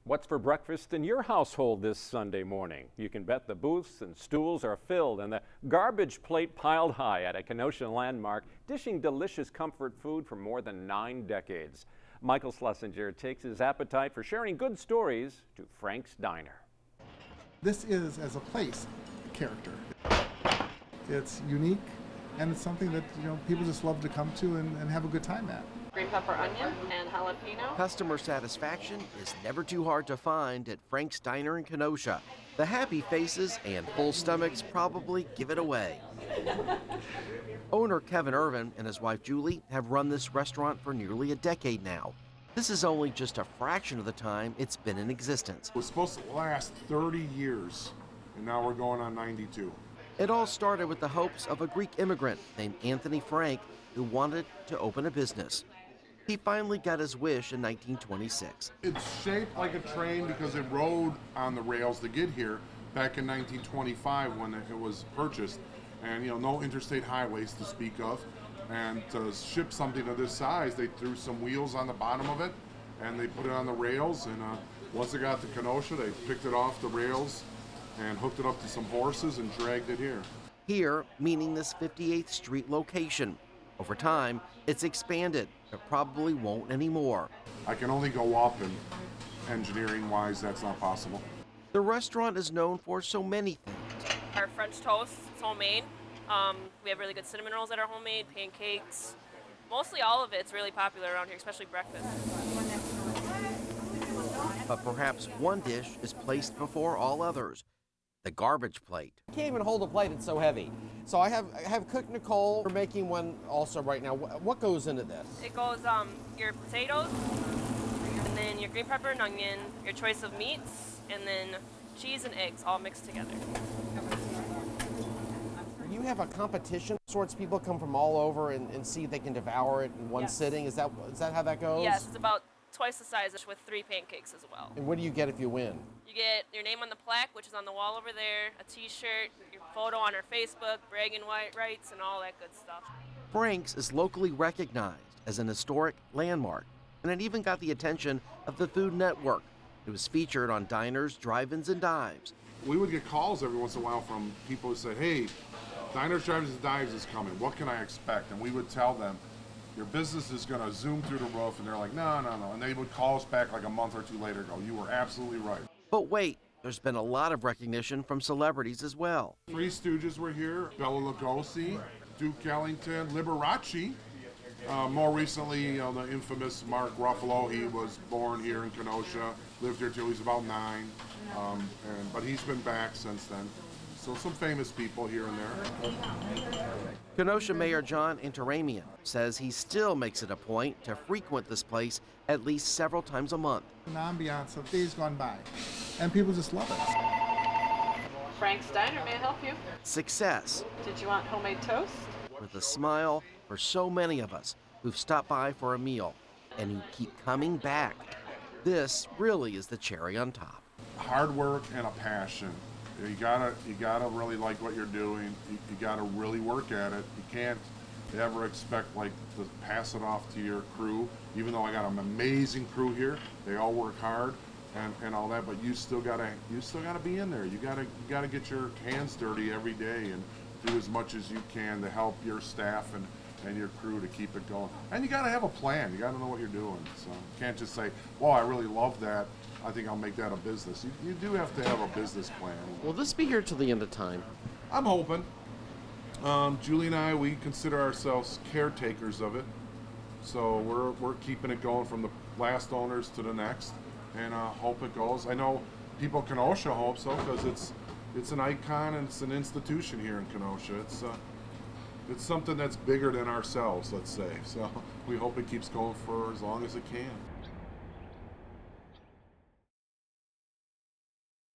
What's for breakfast in your household this Sunday morning? You can bet the booths and stools are filled and the garbage plate piled high at a Kenosha landmark, dishing delicious comfort food for more than 9 decades. Michael Schlesinger takes his appetite for sharing good stories to Frank's Diner. This is, as a place, character. It's unique, and it's something that people just love to come to and have a good time at. Green pepper, onion, and jalapeno. Customer satisfaction is never too hard to find at Frank's Diner in Kenosha. The happy faces and full stomachs probably give it away. Owner Kevin Irvin and his wife Julie have run this restaurant for nearly a decade now. This is only just a fraction of the time it's been in existence. It was supposed to last 30 years, and now we're going on 92. It all started with the hopes of a Greek immigrant named Anthony Frank who wanted to open a business. He finally got his wish in 1926. It's shaped like a train because it rode on the rails to get here back in 1925 when it was purchased. And no interstate highways to speak of. And to ship something of this size, they threw some wheels on the bottom of it and they put it on the rails. And once it got to Kenosha, they picked it off the rails and hooked it up to some horses and dragged it here. Here, meaning this 58th Street location. Over time, it's expanded, but probably won't anymore. I can only go up, and engineering-wise, that's not possible. The restaurant is known for so many things. Our French toast, it's homemade. We have really good cinnamon rolls that are homemade, pancakes. Mostly all of it's really popular around here, especially breakfast. But perhaps one dish is placed before all others, the garbage plate. Can't even hold a plate, it's so heavy. So I have cooked Nicole. We're making one also right now. What goes into this? It goes your potatoes, and then your green pepper and onion, your choice of meats, and then cheese and eggs all mixed together. You have a competition of sorts. People come from all over and see if they can devour it in one sitting. Is that how that goes? Yes, it's about twice the size with 3 pancakes as well. And what do you get if you win? You get your name on the plaque, which is on the wall over there, a t-shirt, your photo on our Facebook, bragging rights, and all that good stuff. Frank's is locally recognized as an historic landmark, and it even got the attention of the Food Network. It was featured on diners, drive-ins, and dives. We would get calls every once in a while from people who said, hey, Diners, Drive-ins, and Dives is coming. What can I expect? And we would tell them, your business is going to zoom through the roof. And they're like, no. And they would call us back like a month or two later and go, you were absolutely right. But wait, there's been a lot of recognition from celebrities as well. Three Stooges were here, Bela Lugosi, Duke Ellington, Liberace. More recently, the infamous Mark Ruffalo. He was born here in Kenosha, lived here till he was about 9. But he's been back since then. So some famous people here and there. Kenosha Mayor John Interamian says he still makes it a point to frequent this place at least several times a month. An ambiance of days gone by, and people just love it. Frank's Diner, may I help you? Success. Did you want homemade toast? With a smile for so many of us who've stopped by for a meal and who keep coming back. This really is the cherry on top. Hard work and a passion. You gotta really like what you're doing. You gotta really work at it. You can't ever expect to pass it off to your crew. Even though I got an amazing crew here, they all work hard and all that. But you still gotta be in there. You gotta get your hands dirty every day and do as much as you can to help your staff and your crew to keep it going. And you gotta have a plan. You gotta know what you're doing. So you can't just say, well, I really love that. I think I'll make that a business. You do have to have a business plan. Will this be here till the end of time? I'm hoping. Julie and I, we consider ourselves caretakers of it. So we're keeping it going from the last owners to the next, and hope it goes. I know people in Kenosha hope so because it's an icon and it's an institution here in Kenosha. It's something that's bigger than ourselves, let's say. So we hope it keeps going for as long as it can.